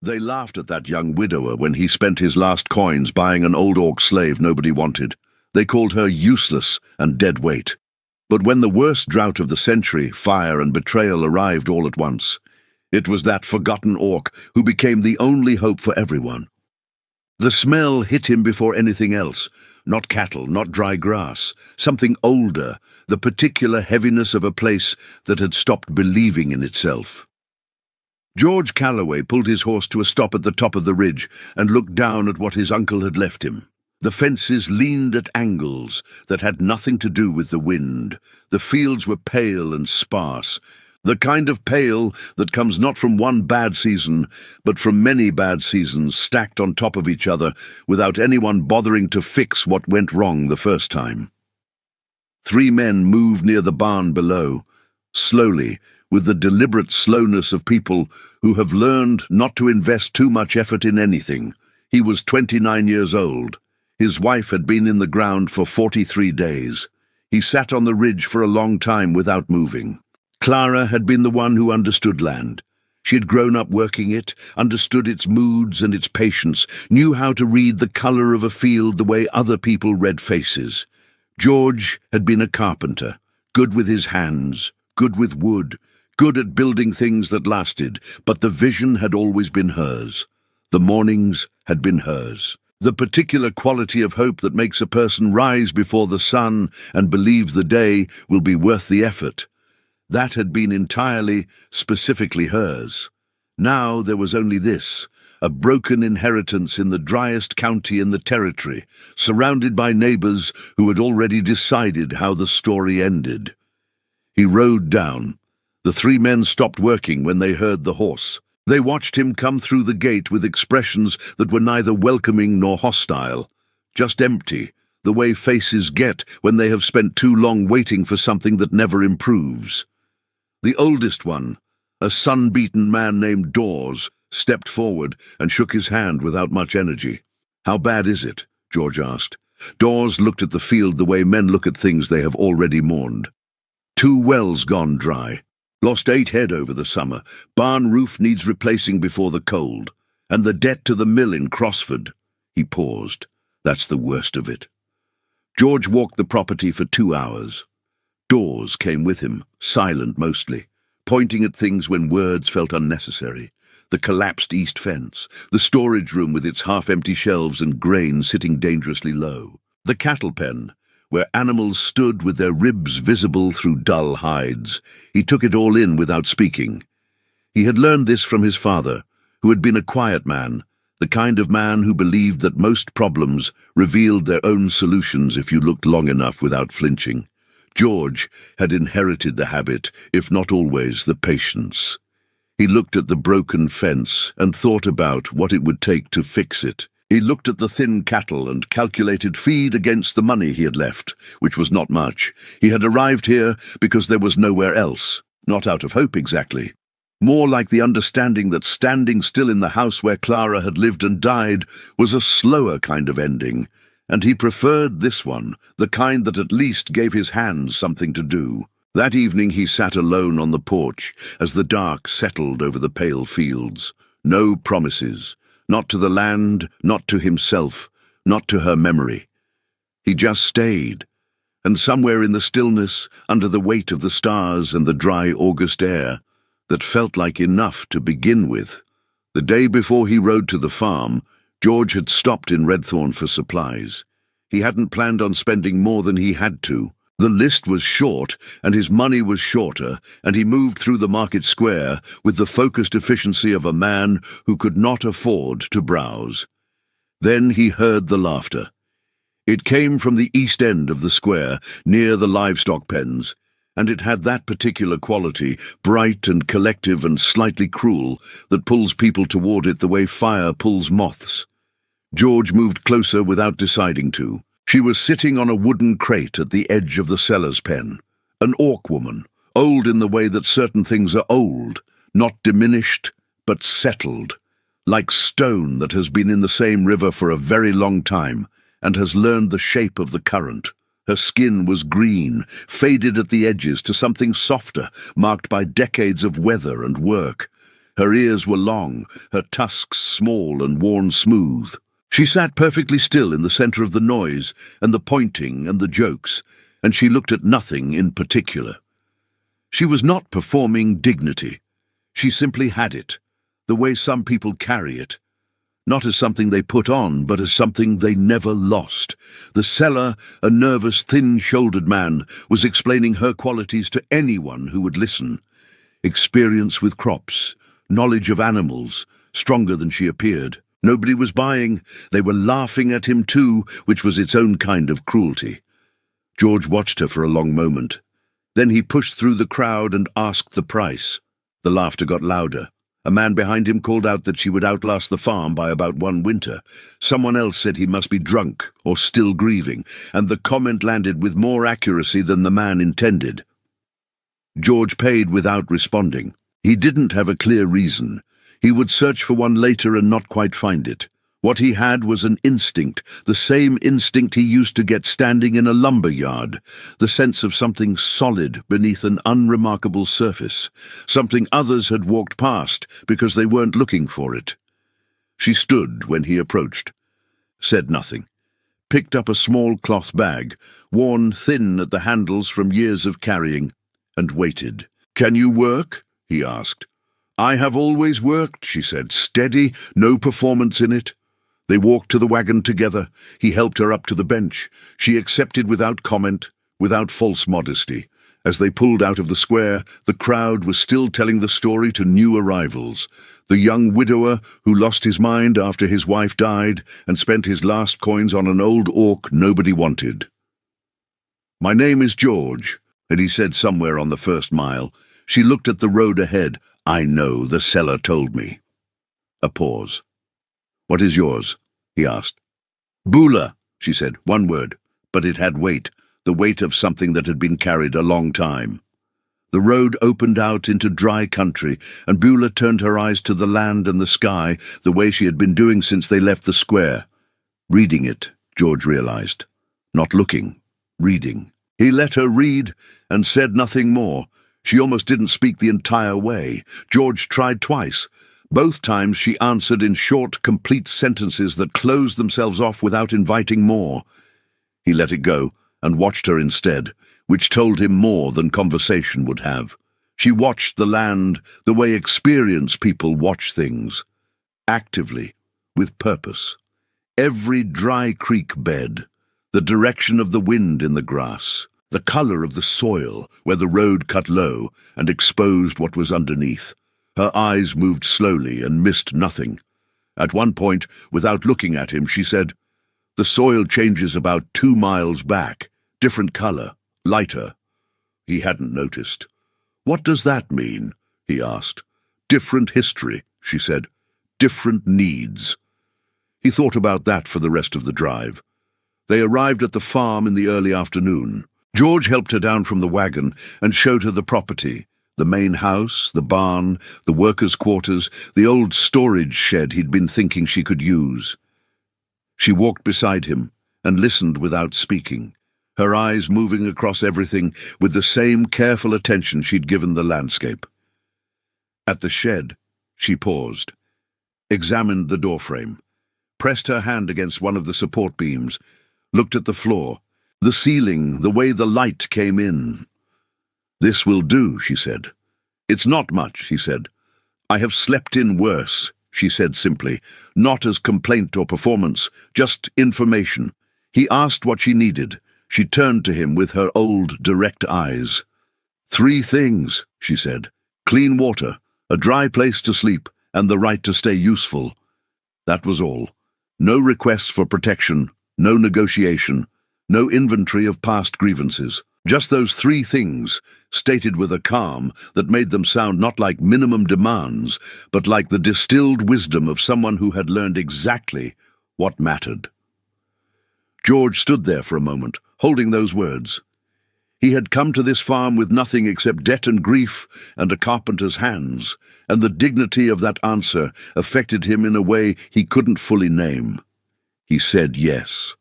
They laughed at that young widower when he spent his last coins buying an old orc slave nobody wanted. They called her useless and dead weight. But when the worst drought of the century, fire and betrayal, arrived all at once, it was that forgotten orc who became the only hope for everyone. The smell hit him before anything else. Not cattle, not dry grass. Something older, the particular heaviness of a place that had stopped believing in itself. George Calloway pulled his horse to a stop at the top of the ridge and looked down at what his uncle had left him. The fences leaned at angles that had nothing to do with the wind. The fields were pale and sparse, the kind of pale that comes not from one bad season, but from many bad seasons stacked on top of each other without anyone bothering to fix what went wrong the first time. 3 men moved near the barn below, slowly, with the deliberate slowness of people who have learned not to invest too much effort in anything. He was 29 years old. His wife had been in the ground for 43 days. He sat on the ridge for a long time without moving. Clara had been the one who understood land. She had grown up working it, understood its moods and its patience, knew how to read the colour of a field the way other people read faces. George had been a carpenter, good with his hands, good with wood, good at building things that lasted, but the vision had always been hers. The mornings had been hers. The particular quality of hope that makes a person rise before the sun and believe the day will be worth the effort. That had been entirely, specifically hers. Now there was only this, a broken inheritance in the driest county in the territory, surrounded by neighbours who had already decided how the story ended. He rode down. The 3 men stopped working when they heard the horse. They watched him come through the gate with expressions that were neither welcoming nor hostile, just empty, the way faces get when they have spent too long waiting for something that never improves. The oldest one, a sun-beaten man named Dawes, stepped forward and shook his hand without much energy. "How bad is it?" George asked. Dawes looked at the field the way men look at things they have already mourned. 2 wells gone dry. Lost 8 head over the summer. Barn roof needs replacing before the cold. And the debt to the mill in Crossford. He paused. That's the worst of it. George walked the property for 2 hours. Dawes came with him, silent mostly, pointing at things when words felt unnecessary. The collapsed east fence, the storage room with its half-empty shelves and grain sitting dangerously low, the cattle pen, where animals stood with their ribs visible through dull hides. He took it all in without speaking. He had learned this from his father, who had been a quiet man, the kind of man who believed that most problems revealed their own solutions if you looked long enough without flinching. George had inherited the habit, if not always the patience. He looked at the broken fence and thought about what it would take to fix it. He looked at the thin cattle and calculated feed against the money he had left, which was not much. He had arrived here because there was nowhere else, not out of hope exactly. More like the understanding that standing still in the house where Clara had lived and died was a slower kind of ending, and he preferred this one, the kind that at least gave his hands something to do. That evening he sat alone on the porch as the dark settled over the pale fields. No promises. Not to the land, not to himself, not to her memory. He just stayed, and somewhere in the stillness, under the weight of the stars and the dry August air, that felt like enough to begin with. The day before he rode to the farm, George had stopped in Redthorn for supplies. He hadn't planned on spending more than he had to. The list was short, and his money was shorter, and he moved through the market square with the focused efficiency of a man who could not afford to browse. Then he heard the laughter. It came from the east end of the square, near the livestock pens, and it had that particular quality, bright and collective and slightly cruel, that pulls people toward it the way fire pulls moths. George moved closer without deciding to. She was sitting on a wooden crate at the edge of the seller's pen. An orc woman, old in the way that certain things are old, not diminished, but settled, like stone that has been in the same river for a very long time and has learned the shape of the current. Her skin was green, faded at the edges to something softer, marked by decades of weather and work. Her ears were long, her tusks small and worn smooth. She sat perfectly still in the center of the noise and the pointing and the jokes, and she looked at nothing in particular. She was not performing dignity. She simply had it, the way some people carry it. Not as something they put on, but as something they never lost. The seller, a nervous, thin-shouldered man, was explaining her qualities to anyone who would listen. Experience with crops, knowledge of animals, stronger than she appeared. Nobody was buying. They were laughing at him too, which was its own kind of cruelty. George watched her for a long moment. Then he pushed through the crowd and asked the price. The laughter got louder. A man behind him called out that she would outlast the farm by about one winter. Someone else said he must be drunk or still grieving, and the comment landed with more accuracy than the man intended. George paid without responding. He didn't have a clear reason. He would search for one later and not quite find it. What he had was an instinct, the same instinct he used to get standing in a lumber yard, the sense of something solid beneath an unremarkable surface, something others had walked past because they weren't looking for it. She stood when he approached, said nothing, picked up a small cloth bag, worn thin at the handles from years of carrying, and waited. "Can you work?" he asked. "I have always worked," she said, steady, no performance in it. They walked to the wagon together. He helped her up to the bench. She accepted without comment, without false modesty. As they pulled out of the square, the crowd was still telling the story to new arrivals. The young widower who lost his mind after his wife died and spent his last coins on an old orc nobody wanted. "My name is George," had he said somewhere on the first mile. She looked at the road ahead. "I know, the seller told me." A pause. "What is yours?" he asked. "Bula," she said, one word, but it had weight, the weight of something that had been carried a long time. The road opened out into dry country, and Bula turned her eyes to the land and the sky, the way she had been doing since they left the square. Reading it, George realized. Not looking, reading. He let her read and said nothing more. She almost didn't speak the entire way. George tried twice. Both times she answered in short, complete sentences that closed themselves off without inviting more. He let it go and watched her instead, which told him more than conversation would have. She watched the land the way experienced people watch things, actively, with purpose. Every dry creek bed, the direction of the wind in the grass, the color of the soil where the road cut low and exposed what was underneath. Her eyes moved slowly and missed nothing. At one point, without looking at him, she said, "The soil changes about 2 miles back, different color, lighter." He hadn't noticed. "What does that mean?" he asked. "Different history," she said. "Different needs." He thought about that for the rest of the drive. They arrived at the farm in the early afternoon. George helped her down from the wagon and showed her the property. The main house, the barn, the workers' quarters, the old storage shed he'd been thinking she could use. She walked beside him and listened without speaking, her eyes moving across everything with the same careful attention she'd given the landscape. At the shed, she paused, examined the doorframe, pressed her hand against one of the support beams, looked at the floor, the ceiling, the way the light came in. "This will do," she said. "It's not much," he said. "I have slept in worse," she said simply, not as complaint or performance, just information. He asked what she needed. She turned to him with her old, direct eyes. "3 things," she said. "Clean water, a dry place to sleep, and the right to stay useful." That was all. No requests for protection, no negotiation, no inventory of past grievances. Just those 3 things, stated with a calm that made them sound not like minimum demands, but like the distilled wisdom of someone who had learned exactly what mattered. George stood there for a moment, holding those words. He had come to this farm with nothing except debt and grief and a carpenter's hands, and the dignity of that answer affected him in a way he couldn't fully name. He said yes.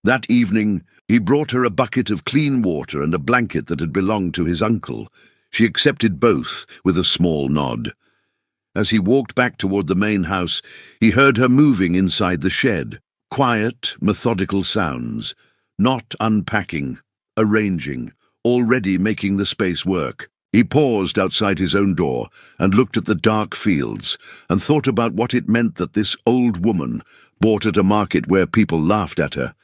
That evening, he brought her a bucket of clean water and a blanket that had belonged to his uncle. She accepted both with a small nod. As he walked back toward the main house, he heard her moving inside the shed. Quiet, methodical sounds. Not unpacking, arranging, already making the space work. He paused outside his own door and looked at the dark fields and thought about what it meant that this old woman, bought at a market where people laughed at her,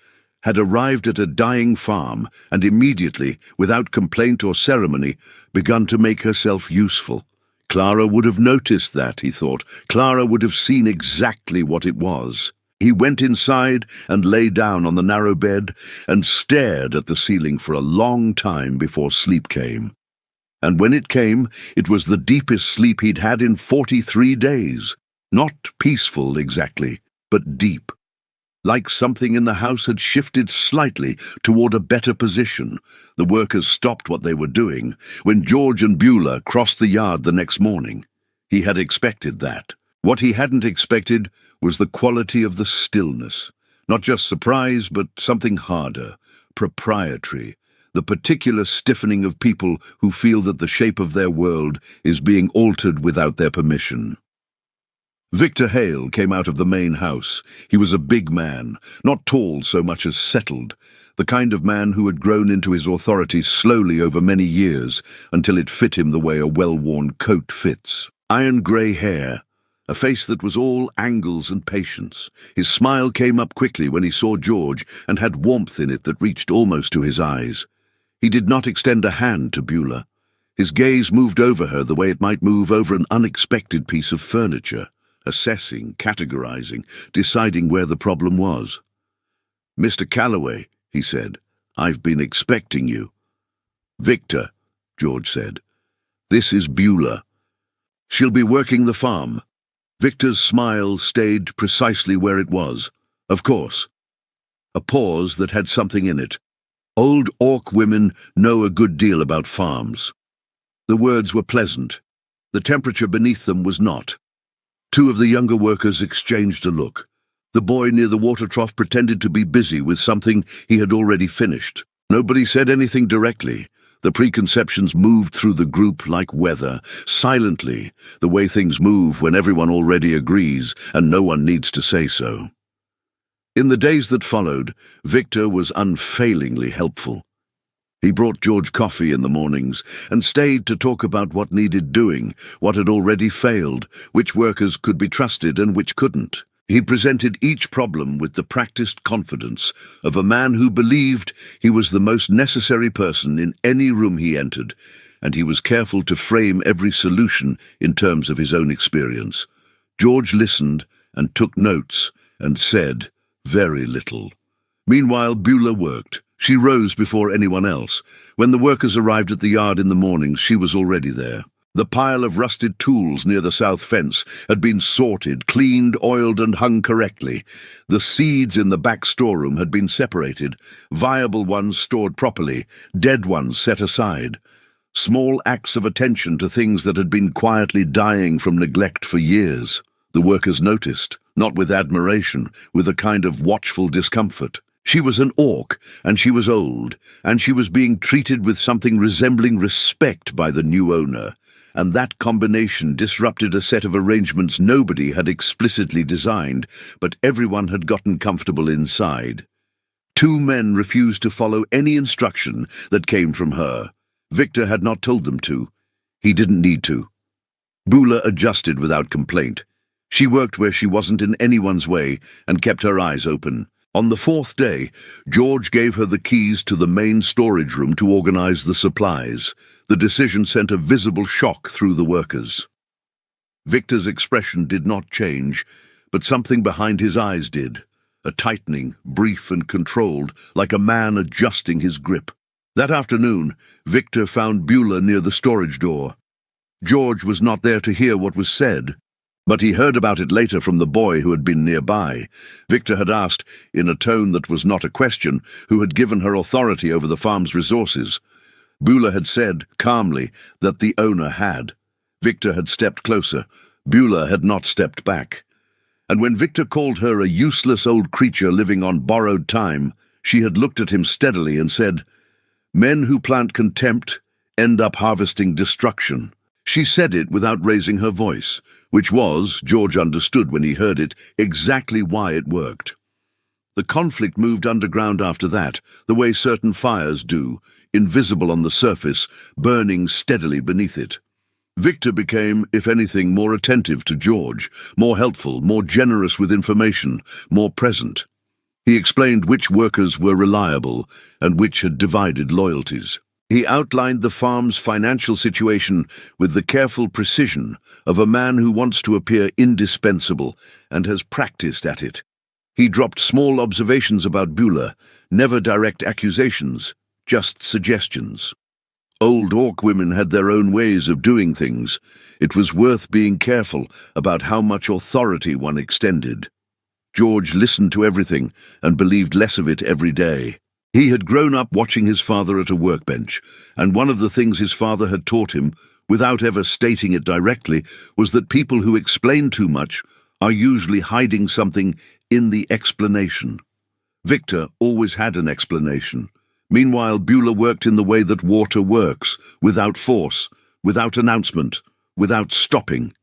had arrived at a dying farm and immediately, without complaint or ceremony, begun to make herself useful. Clara would have noticed that, he thought. Clara would have seen exactly what it was. He went inside and lay down on the narrow bed and stared at the ceiling for a long time before sleep came. And when it came, it was the deepest sleep he'd had in 43 days. Not peaceful exactly, but deep. Like something in the house had shifted slightly toward a better position. The workers stopped what they were doing when George and Beulah crossed the yard the next morning. He had expected that. What he hadn't expected was the quality of the stillness. Not just surprise, but something harder, proprietary. The particular stiffening of people who feel that the shape of their world is being altered without their permission. Victor Hale came out of the main house. He was a big man, not tall so much as settled, the kind of man who had grown into his authority slowly over many years until it fit him the way a well-worn coat fits. Iron-grey hair, a face that was all angles and patience. His smile came up quickly when he saw George and had warmth in it that reached almost to his eyes. He did not extend a hand to Beulah. His gaze moved over her the way it might move over an unexpected piece of furniture, assessing, categorizing, deciding where the problem was. "Mr. Calloway," he said, "I've been expecting you." "Victor," George said, "this is Beulah. She'll be working the farm." Victor's smile stayed precisely where it was. Of course. A pause that had something in it. Old orc women know a good deal about farms. The words were pleasant. The temperature beneath them was not. Two of the younger workers exchanged a look. The boy near the water trough pretended to be busy with something he had already finished. Nobody said anything directly. The preconceptions moved through the group like weather, silently, the way things move when everyone already agrees and no one needs to say so. In the days that followed, Victor was unfailingly helpful. He brought George coffee in the mornings and stayed to talk about what needed doing, what had already failed, which workers could be trusted and which couldn't. He presented each problem with the practiced confidence of a man who believed he was the most necessary person in any room he entered, and he was careful to frame every solution in terms of his own experience. George listened and took notes and said very little. Meanwhile, Beulah worked. She rose before anyone else. When the workers arrived at the yard in the mornings, she was already there. The pile of rusted tools near the south fence had been sorted, cleaned, oiled, and hung correctly. The seeds in the back storeroom had been separated, viable ones stored properly, dead ones set aside. Small acts of attention to things that had been quietly dying from neglect for years. The workers noticed, not with admiration, with a kind of watchful discomfort. She was an orc, and she was old, and she was being treated with something resembling respect by the new owner, and that combination disrupted a set of arrangements nobody had explicitly designed, but everyone had gotten comfortable inside. Two men refused to follow any instruction that came from her. Victor had not told them to. He didn't need to. Beulah adjusted without complaint. She worked where she wasn't in anyone's way and kept her eyes open. On the fourth day, George gave her the keys to the main storage room to organize the supplies. The decision sent a visible shock through the workers. Victor's expression did not change, but something behind his eyes did. A tightening, brief and controlled, like a man adjusting his grip. That afternoon, Victor found Beulah near the storage door. George was not there to hear what was said, but he heard about it later from the boy who had been nearby. Victor had asked, in a tone that was not a question, who had given her authority over the farm's resources. Beulah had said, calmly, that the owner had. Victor had stepped closer. Beulah had not stepped back. And when Victor called her a useless old creature living on borrowed time, she had looked at him steadily and said, "Men who plant contempt end up harvesting destruction." She said it without raising her voice, which was, George understood when he heard it, exactly why it worked. The conflict moved underground after that, the way certain fires do, invisible on the surface, burning steadily beneath it. Victor became, if anything, more attentive to George, more helpful, more generous with information, more present. He explained which workers were reliable and which had divided loyalties. He outlined the farm's financial situation with the careful precision of a man who wants to appear indispensable and has practiced at it. He dropped small observations about Beulah, never direct accusations, just suggestions. Old Orc women had their own ways of doing things. It was worth being careful about how much authority one extended. George listened to everything and believed less of it every day. He had grown up watching his father at a workbench, and one of the things his father had taught him, without ever stating it directly, was that people who explain too much are usually hiding something in the explanation. Victor always had an explanation. Meanwhile, Beulah worked in the way that water works, without force, without announcement, without stopping.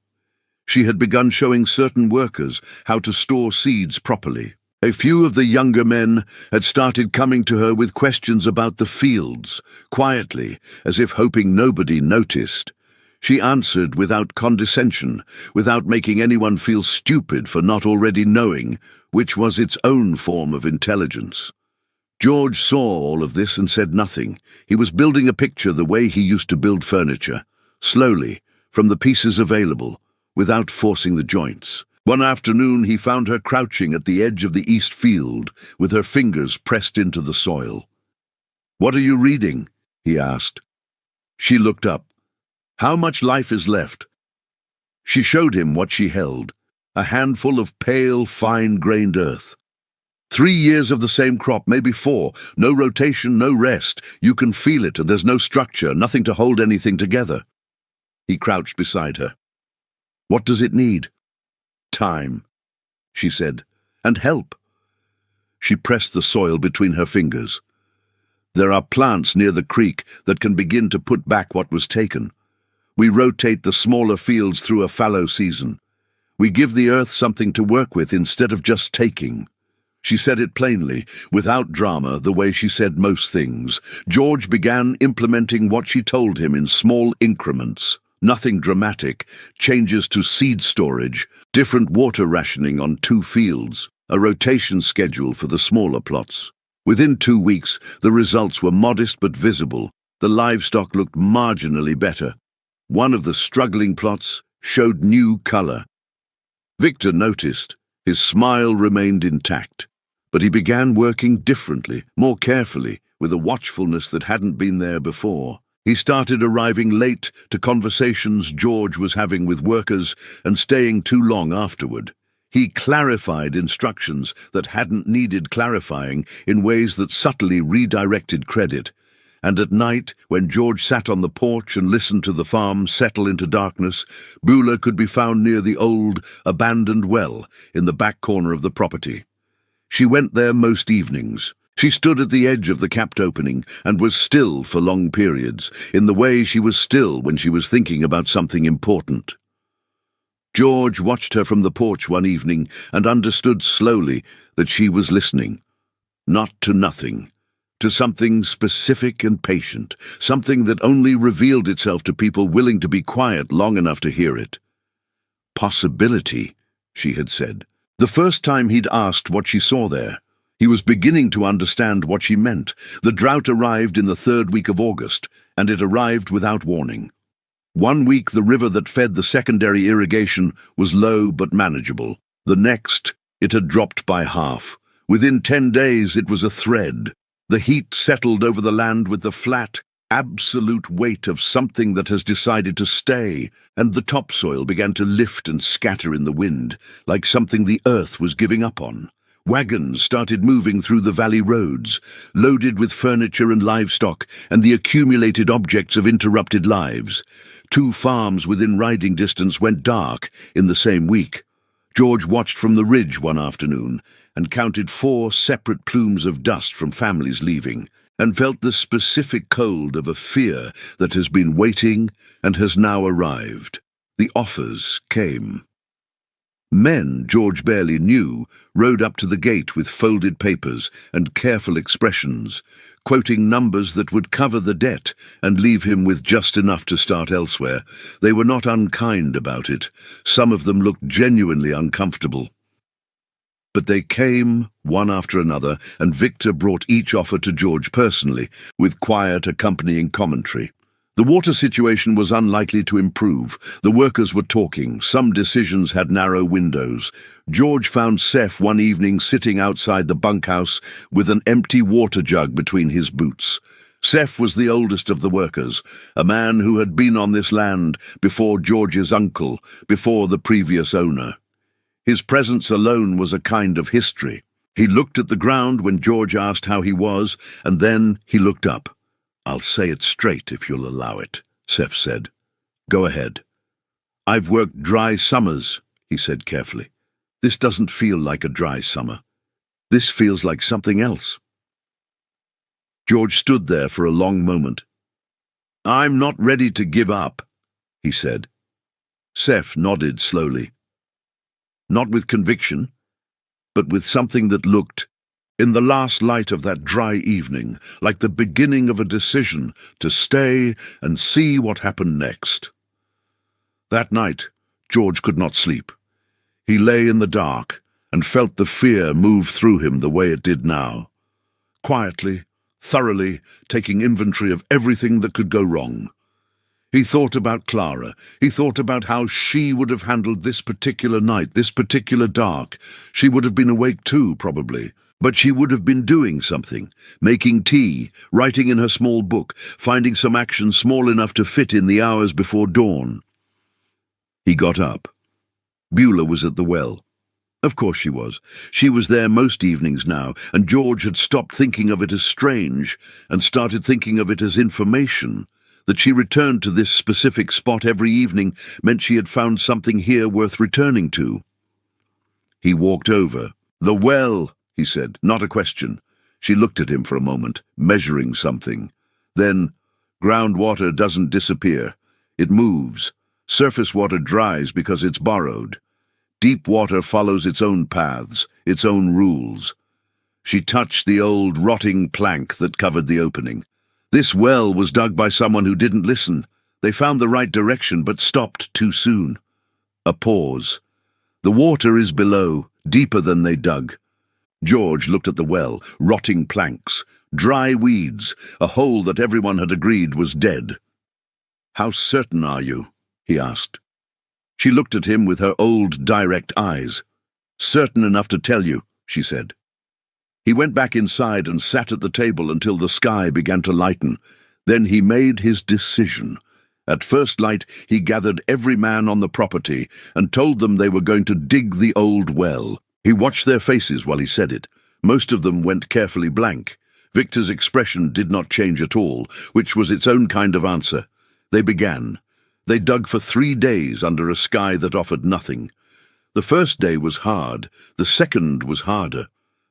She had begun showing certain workers how to store seeds properly. A few of the younger men had started coming to her with questions about the fields, quietly, as if hoping nobody noticed. She answered without condescension, without making anyone feel stupid for not already knowing, which was its own form of intelligence. George saw all of this and said nothing. He was building a picture the way he used to build furniture, slowly, from the pieces available, without forcing the joints. One afternoon he found her crouching at the edge of the east field, with her fingers pressed into the soil. "What are you reading?" he asked. She looked up. "How much life is left?" She showed him what she held, a handful of pale, fine-grained earth. 3 years of the same crop, maybe 4. No rotation, no rest. You can feel it, and there's no structure, nothing to hold anything together. He crouched beside her. "What does it need?" "Time," she said, "and help." She pressed the soil between her fingers. "There are plants near the creek that can begin to put back what was taken. We rotate the smaller fields through a fallow season. We give the earth something to work with instead of just taking." She said it plainly, without drama, the way she said most things. George began implementing what she told him in small increments. Nothing dramatic, changes to seed storage, different water rationing on 2 fields, a rotation schedule for the smaller plots. Within 2 weeks, the results were modest but visible. The livestock looked marginally better. One of the struggling plots showed new color. Victor noticed. His smile remained intact, but he began working differently, more carefully, with a watchfulness that hadn't been there before. He started arriving late to conversations George was having with workers and staying too long afterward. He clarified instructions that hadn't needed clarifying in ways that subtly redirected credit. And at night, when George sat on the porch and listened to the farm settle into darkness, Beulah could be found near the old, abandoned well in the back corner of the property. She went there most evenings. She stood at the edge of the capped opening and was still for long periods, in the way she was still when she was thinking about something important. George watched her from the porch one evening and understood slowly that she was listening. Not to nothing, to something specific and patient, something that only revealed itself to people willing to be quiet long enough to hear it. Possibility, she had said. The first time he'd asked what she saw there, he was beginning to understand what she meant. The drought arrived in the 3rd week of August, and it arrived without warning. 1 week the river that fed the secondary irrigation was low but manageable. The next, it had dropped by half. Within 10 days it was a thread. The heat settled over the land with the flat, absolute weight of something that has decided to stay, and the topsoil began to lift and scatter in the wind, like something the earth was giving up on. Wagons started moving through the valley roads, loaded with furniture and livestock and the accumulated objects of interrupted lives. 2 farms within riding distance went dark in the same week. George watched from the ridge one afternoon and counted 4 separate plumes of dust from families leaving. and felt the specific cold of a fear that has been waiting and has now arrived. The offers came. Men George barely knew rode up to the gate with folded papers and careful expressions, quoting numbers that would cover the debt and leave him with just enough to start elsewhere. They were not unkind about it. Some of them looked genuinely uncomfortable. But they came, one after another, and Victor brought each offer to George personally, with quiet accompanying commentary. The water situation was unlikely to improve. The workers were talking. Some decisions had narrow windows. George found Seth one evening sitting outside the bunkhouse with an empty water jug between his boots. Seth was the oldest of the workers, a man who had been on this land before George's uncle, before the previous owner. His presence alone was a kind of history. He looked at the ground when George asked how he was, and then he looked up. "I'll say it straight if you'll allow it," Seth said. "Go ahead." "I've worked dry summers," he said carefully. "This doesn't feel like a dry summer. This feels like something else." George stood there for a long moment. "I'm not ready to give up," he said. Seth nodded slowly. Not with conviction, but with something that looked, in the last light of that dry evening, like the beginning of a decision to stay and see what happened next. That night, George could not sleep. He lay in the dark and felt the fear move through him the way it did now. Quietly, thoroughly, taking inventory of everything that could go wrong. He thought about Clara. He thought about how she would have handled this particular night, this particular dark. She would have been awake too, probably. But she would have been doing something, making tea, writing in her small book, finding some action small enough to fit in the hours before dawn. He got up. Beulah was at the well. Of course she was. She was there most evenings now, and George had stopped thinking of it as strange and started thinking of it as information. That she returned to this specific spot every evening meant she had found something here worth returning to. He walked over. "The well," he said, not a question. She looked at him for a moment, measuring something. Then, "Groundwater doesn't disappear. It moves. Surface water dries because it's borrowed. Deep water follows its own paths, its own rules." She touched the old, rotting plank that covered the opening. This well was dug by someone who didn't listen. They found the right direction but stopped too soon. A pause. "The water is below, deeper than they dug." George looked at the well, rotting planks, dry weeds, a hole that everyone had agreed was dead. "How certain are you?" he asked. She looked at him with her old, direct eyes. "Certain enough to tell you," she said. He went back inside and sat at the table until the sky began to lighten. Then he made his decision. At first light, he gathered every man on the property and told them they were going to dig the old well. He watched their faces while he said it. Most of them went carefully blank. Victor's expression did not change at all, which was its own kind of answer. They began. They dug for 3 days under a sky that offered nothing. The first day was hard. The second was harder.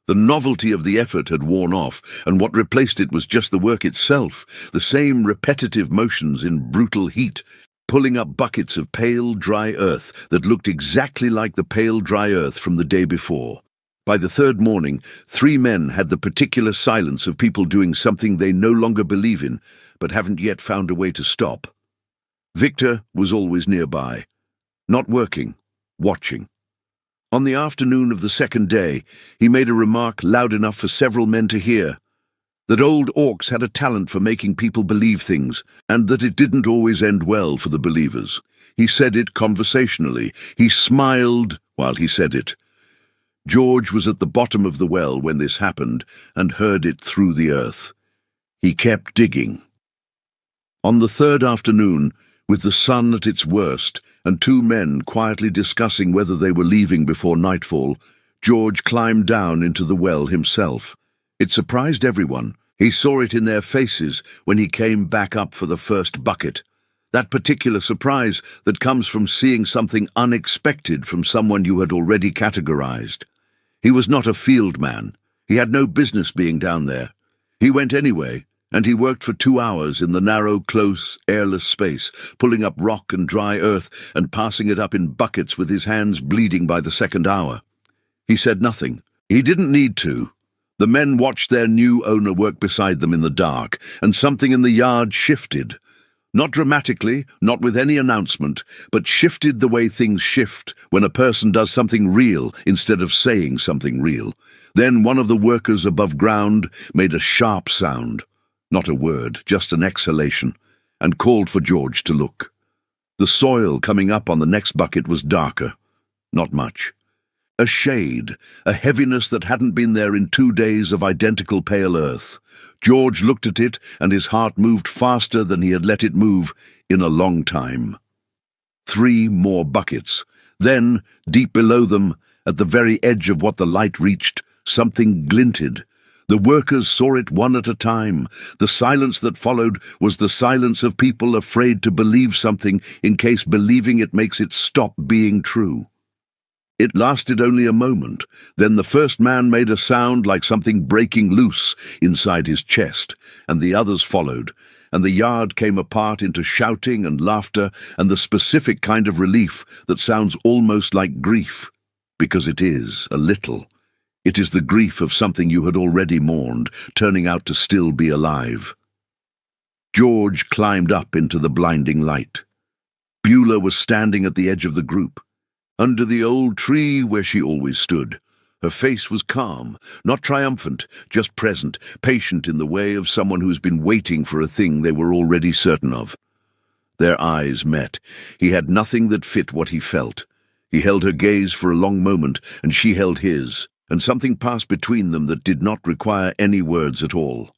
The novelty of the effort had worn off, and what replaced it was just the work itself, the same repetitive motions in brutal heat, pulling up buckets of pale, dry earth that looked exactly like the pale, dry earth from the day before. By the third morning, 3 men had the particular silence of people doing something they no longer believe in, but haven't yet found a way to stop. Victor was always nearby, not working, watching. On the afternoon of the second day, he made a remark loud enough for several men to hear, that old orcs had a talent for making people believe things, and that it didn't always end well for the believers. He said it conversationally. He smiled while he said it. George was at the bottom of the well when this happened, and heard it through the earth. He kept digging. On the third afternoon, with the sun at its worst, and 2 men quietly discussing whether they were leaving before nightfall, George climbed down into the well himself. It surprised everyone. He saw it in their faces when he came back up for the first bucket. That particular surprise that comes from seeing something unexpected from someone you had already categorized. He was not a field man. He had no business being down there. He went anyway, and he worked for 2 hours in the narrow, close, airless space, pulling up rock and dry earth and passing it up in buckets with his hands bleeding by the second hour. He said nothing. He didn't need to. The men watched their new owner work beside them in the dark, and something in the yard shifted. Not dramatically, not with any announcement, but shifted the way things shift when a person does something real instead of saying something real. Then one of the workers above ground made a sharp sound, not a word, just an exhalation, and called for George to look. The soil coming up on the next bucket was darker. Not much. A shade, a heaviness that hadn't been there in 2 days of identical pale earth. George looked at it, and his heart moved faster than he had let it move in a long time. 3 more buckets. Then, deep below them, at the very edge of what the light reached, something glinted. The workers saw it one at a time. The silence that followed was the silence of people afraid to believe something in case believing it makes it stop being true. It lasted only a moment. Then the first man made a sound like something breaking loose inside his chest, and the others followed, and the yard came apart into shouting and laughter and the specific kind of relief that sounds almost like grief, because it is, a little. It is the grief of something you had already mourned, turning out to still be alive. George climbed up into the blinding light. Beulah was standing at the edge of the group, under the old tree where she always stood. Her face was calm, not triumphant, just present, patient in the way of someone who's been waiting for a thing they were already certain of. Their eyes met. He had nothing that fit what he felt. He held her gaze for a long moment, and she held his, and something passed between them that did not require any words at all.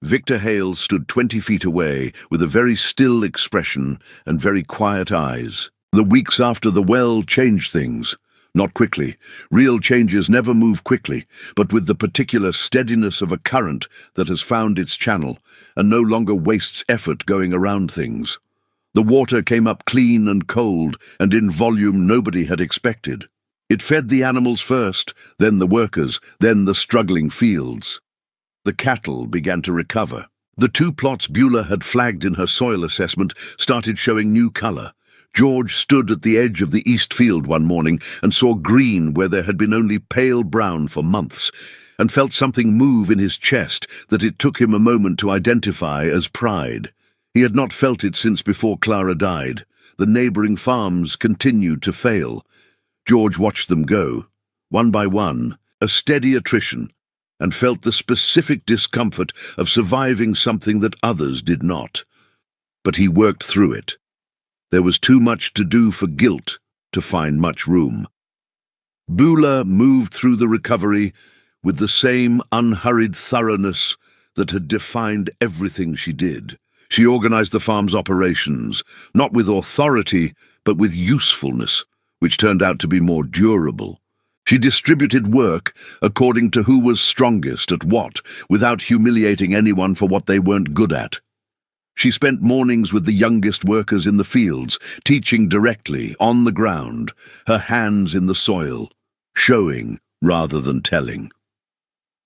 Victor Hale stood 20 feet away, with a very still expression and very quiet eyes. The weeks after the well changed things. Not quickly. Real changes never move quickly, but with the particular steadiness of a current that has found its channel and no longer wastes effort going around things. The water came up clean and cold and in volume nobody had expected. It fed the animals first, then the workers, then the struggling fields. The cattle began to recover. The 2 plots Beulah had flagged in her soil assessment started showing new color. George stood at the edge of the east field one morning and saw green where there had been only pale brown for months, and felt something move in his chest that it took him a moment to identify as pride. He had not felt it since before Clara died. The neighboring farms continued to fail. George watched them go, one by one, a steady attrition, and felt the specific discomfort of surviving something that others did not. But he worked through it. There was too much to do for guilt to find much room. Beulah moved through the recovery with the same unhurried thoroughness that had defined everything she did. She organized the farm's operations, not with authority, but with usefulness, which turned out to be more durable. She distributed work according to who was strongest at what, without humiliating anyone for what they weren't good at. She spent mornings with the youngest workers in the fields, teaching directly, on the ground, her hands in the soil, showing rather than telling.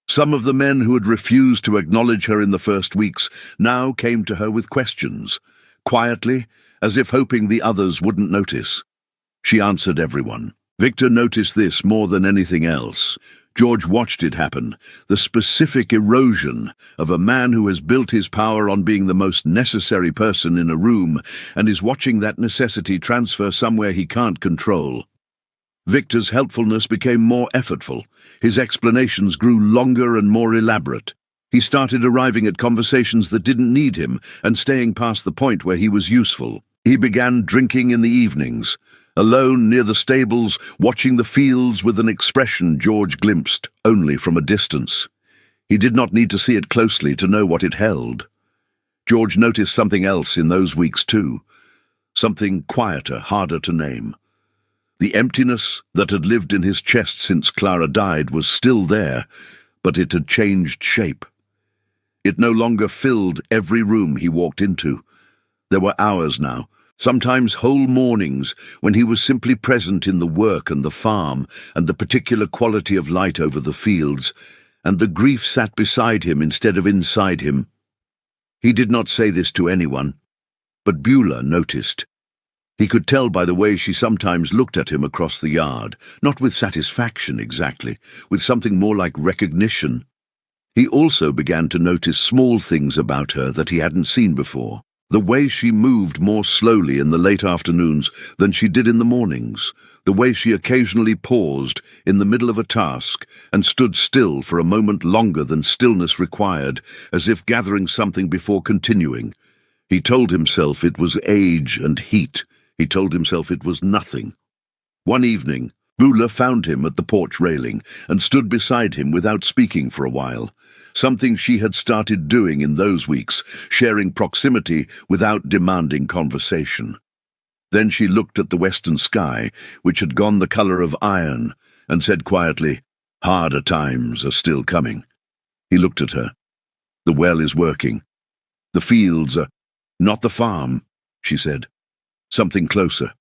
Some of the men who had refused to acknowledge her in the first weeks now came to her with questions, quietly, as if hoping the others wouldn't notice. She answered everyone. Victor noticed this more than anything else. George watched it happen, the specific erosion of a man who has built his power on being the most necessary person in a room and is watching that necessity transfer somewhere he can't control. Victor's helpfulness became more effortful. His explanations grew longer and more elaborate. He started arriving at conversations that didn't need him and staying past the point where he was useful. He began drinking in the evenings, alone near the stables, watching the fields with an expression George glimpsed only from a distance. He did not need to see it closely to know what it held. George noticed something else in those weeks too, something quieter, harder to name. The emptiness that had lived in his chest since Clara died was still there, but it had changed shape. It no longer filled every room he walked into. There were hours now, sometimes whole mornings, when he was simply present in the work and the farm and the particular quality of light over the fields, and the grief sat beside him instead of inside him. He did not say this to anyone, but Beulah noticed. He could tell by the way she sometimes looked at him across the yard, not with satisfaction exactly, with something more like recognition. He also began to notice small things about her that he hadn't seen before. The way she moved more slowly in the late afternoons than she did in the mornings, the way she occasionally paused in the middle of a task and stood still for a moment longer than stillness required, as if gathering something before continuing. He told himself it was age and heat. He told himself it was nothing. One evening, Beulah found him at the porch railing and stood beside him without speaking for a while, something she had started doing in those weeks, sharing proximity without demanding conversation. Then she looked at the western sky, which had gone the color of iron, and said quietly, "Harder times are still coming." He looked at her. "The well is working. The fields are—" "Not the farm," she said. "Something closer."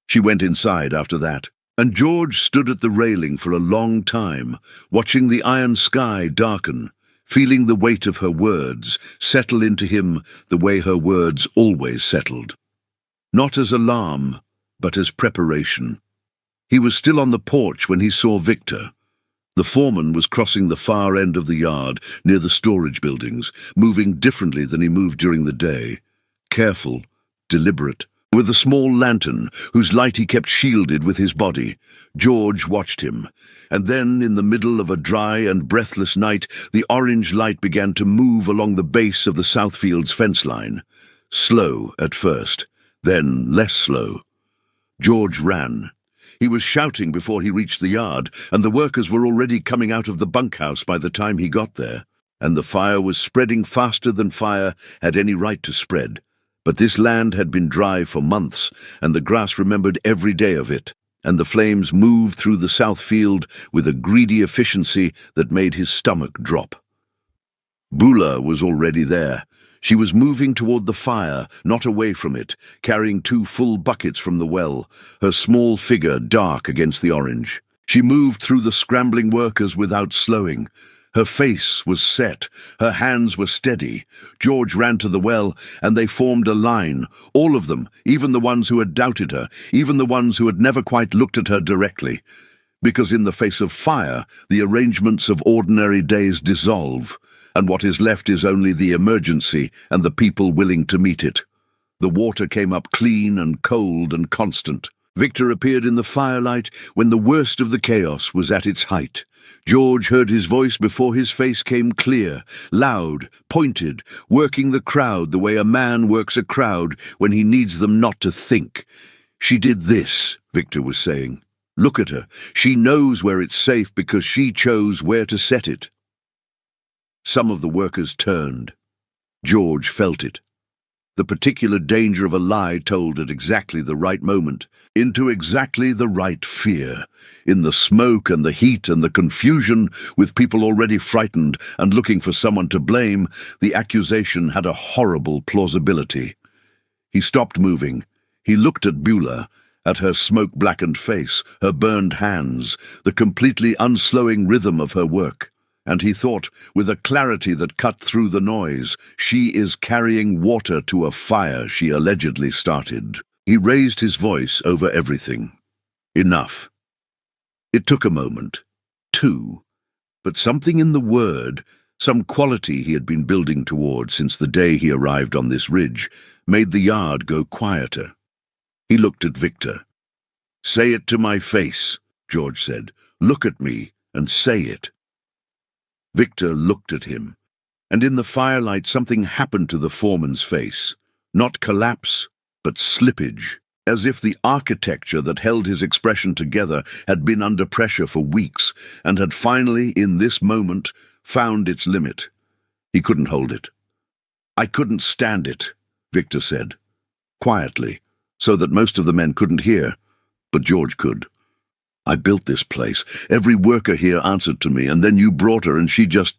She went inside after that, and George stood at the railing for a long time, watching the iron sky darken, feeling the weight of her words settle into him the way her words always settled. Not as alarm, but as preparation. He was still on the porch when he saw Victor. The foreman was crossing the far end of the yard near the storage buildings, moving differently than he moved during the day. Careful, deliberate, with a small lantern whose light he kept shielded with his body. George watched him, and then, in the middle of a dry and breathless night, the orange light began to move along the base of the Southfields fence line. Slow at first, then less slow. George ran. He was shouting before he reached the yard, and the workers were already coming out of the bunkhouse by the time he got there, and the fire was spreading faster than fire had any right to spread. But this land had been dry for months, and the grass remembered every day of it, and the flames moved through the south field with a greedy efficiency that made his stomach drop. Beulah was already there. She was moving toward the fire, not away from it, carrying 2 full buckets from the well, her small figure dark against the orange. She moved through the scrambling workers without slowing. Her face was set, her hands were steady. George ran to the well, and they formed a line, all of them, even the ones who had doubted her, even the ones who had never quite looked at her directly. Because in the face of fire, the arrangements of ordinary days dissolve, and what is left is only the emergency and the people willing to meet it. The water came up clean and cold and constant. Victor appeared in the firelight when the worst of the chaos was at its height. George heard his voice before his face came clear, loud, pointed, working the crowd the way a man works a crowd when he needs them not to think. "She did this," Victor was saying. "Look at her. She knows where it's safe because she chose where to set it." Some of the workers turned. George felt it. The particular danger of a lie told at exactly the right moment, into exactly the right fear. In the smoke and the heat and the confusion, with people already frightened and looking for someone to blame, the accusation had a horrible plausibility. He stopped moving. He looked at Beulah, at her smoke-blackened face, her burned hands, the completely unslowing rhythm of her work. And he thought, with a clarity that cut through the noise, she is carrying water to a fire she allegedly started. He raised his voice over everything. Enough. It took a moment, 2, but something in the word, some quality he had been building toward since the day he arrived on this ridge, made the yard go quieter. He looked at Victor. "Say it to my face," George said. "Look at me and say it." Victor looked at him, and in the firelight something happened to the foreman's face. Not collapse, but slippage, as if the architecture that held his expression together had been under pressure for weeks, and had finally, in this moment, found its limit. He couldn't hold it. "I couldn't stand it," Victor said, quietly, so that most of the men couldn't hear, but George could. "I built this place. Every worker here answered to me, and then you brought her and she just—"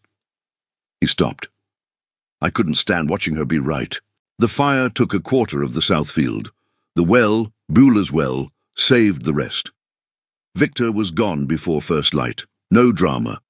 He stopped. "I couldn't stand watching her be right." The fire took a quarter of the south field. The well, Beulah's well, saved the rest. Victor was gone before first light. No drama.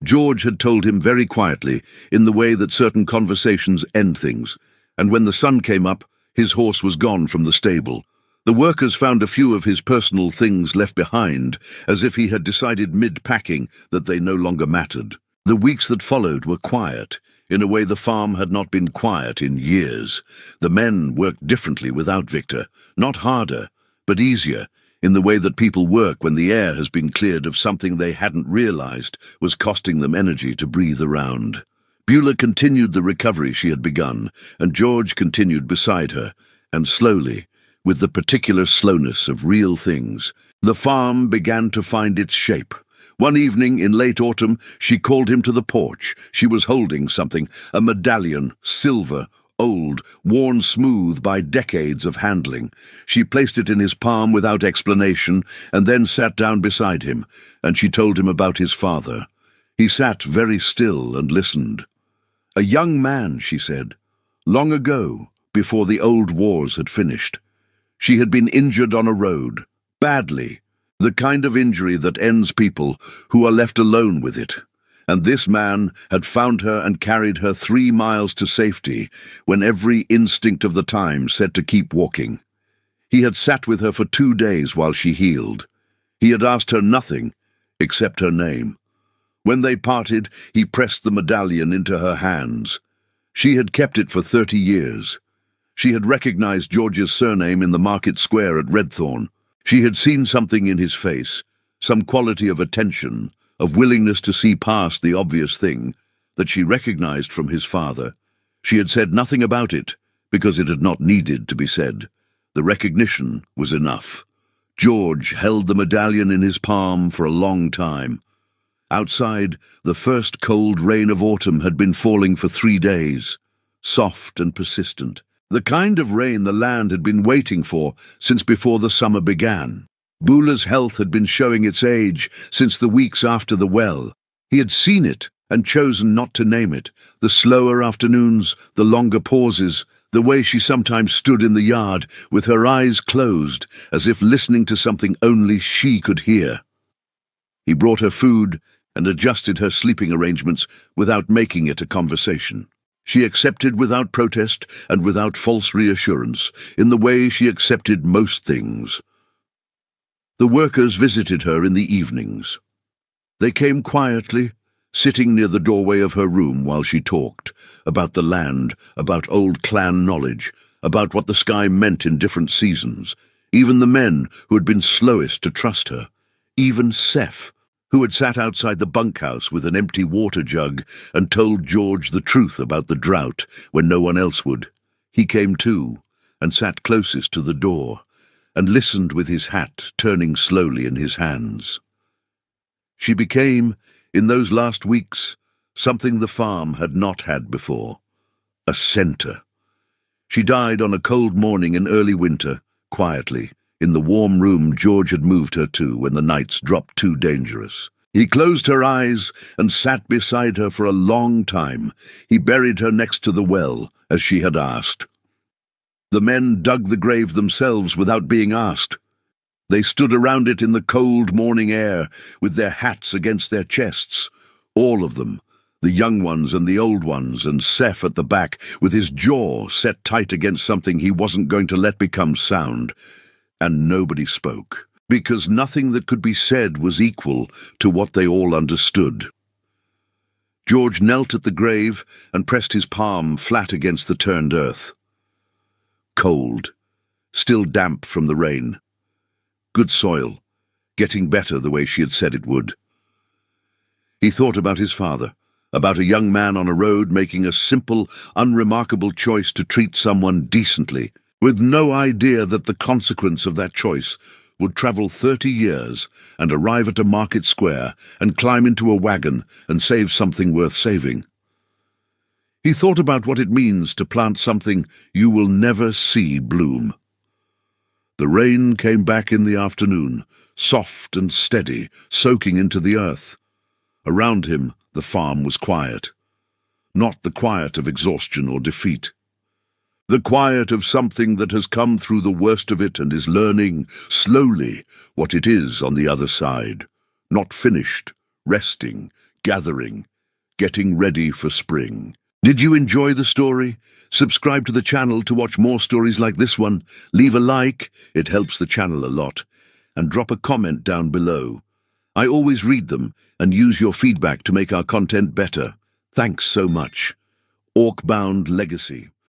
George had told him very quietly, in the way that certain conversations end things, and when the sun came up, his horse was gone from the stable. The workers found a few of his personal things left behind, as if he had decided mid-packing that they no longer mattered. The weeks that followed were quiet, in a way the farm had not been quiet in years. The men worked differently without Victor, not harder, but easier, in the way that people work when the air has been cleared of something they hadn't realized was costing them energy to breathe around. Beulah continued the recovery she had begun, and George continued beside her, and slowly, with the particular slowness of real things, the farm began to find its shape. One evening in late autumn, she called him to the porch. She was holding something, a medallion, silver, old, worn smooth by decades of handling. She placed it in his palm without explanation, and then sat down beside him, and she told him about his father. He sat very still and listened. "A young man," she said, "long ago, before the old wars had finished. She had been injured on a road, badly, the kind of injury that ends people who are left alone with it. And this man had found her and carried her 3 miles to safety, when every instinct of the time said to keep walking. He had sat with her for 2 days while she healed. He had asked her nothing except her name. When they parted, he pressed the medallion into her hands. She had kept it for 30 years. She had recognized George's surname in the market square at Redthorn. She had seen something in his face, some quality of attention, of willingness to see past the obvious thing, that she recognized from his father. She had said nothing about it, because it had not needed to be said. The recognition was enough. George held the medallion in his palm for a long time. Outside, the first cold rain of autumn had been falling for 3 days, soft and persistent, the kind of rain the land had been waiting for since before the summer began. Beulah's health had been showing its age since the weeks after the well. He had seen it and chosen not to name it, the slower afternoons, the longer pauses, the way she sometimes stood in the yard with her eyes closed, as if listening to something only she could hear. He brought her food and adjusted her sleeping arrangements without making it a conversation. She accepted without protest and without false reassurance, in the way she accepted most things. The workers visited her in the evenings. They came quietly, sitting near the doorway of her room while she talked, about the land, about old clan knowledge, about what the sky meant in different seasons. Even the men who had been slowest to trust her, even Seth, who had sat outside the bunkhouse with an empty water jug and told George the truth about the drought when no one else would. He came too, and sat closest to the door, and listened with his hat turning slowly in his hands. She became, in those last weeks, something the farm had not had before, a center. She died on a cold morning in early winter, quietly, in the warm room George had moved her to when the nights dropped too dangerous. He closed her eyes and sat beside her for a long time. He buried her next to the well, as she had asked. The men dug the grave themselves without being asked. They stood around it in the cold morning air, with their hats against their chests. All of them, the young ones and the old ones, and Seth at the back, with his jaw set tight against something he wasn't going to let become sound. And nobody spoke, because nothing that could be said was equal to what they all understood. George knelt at the grave and pressed his palm flat against the turned earth. Cold, still damp from the rain. Good soil, getting better the way she had said it would. He thought about his father, about a young man on a road making a simple, unremarkable choice to treat someone decently, with no idea that the consequence of that choice would travel 30 years and arrive at a market square and climb into a wagon and save something worth saving. He thought about what it means to plant something you will never see bloom. The rain came back in the afternoon, soft and steady, soaking into the earth. Around him, the farm was quiet. Not the quiet of exhaustion or defeat. The quiet of something that has come through the worst of it and is learning, slowly, what it is on the other side. Not finished, resting, gathering, getting ready for spring. Did you enjoy the story? Subscribe to the channel to watch more stories like this one. Leave a like, it helps the channel a lot. And drop a comment down below. I always read them and use your feedback to make our content better. Thanks so much. Orc-bound Legacy.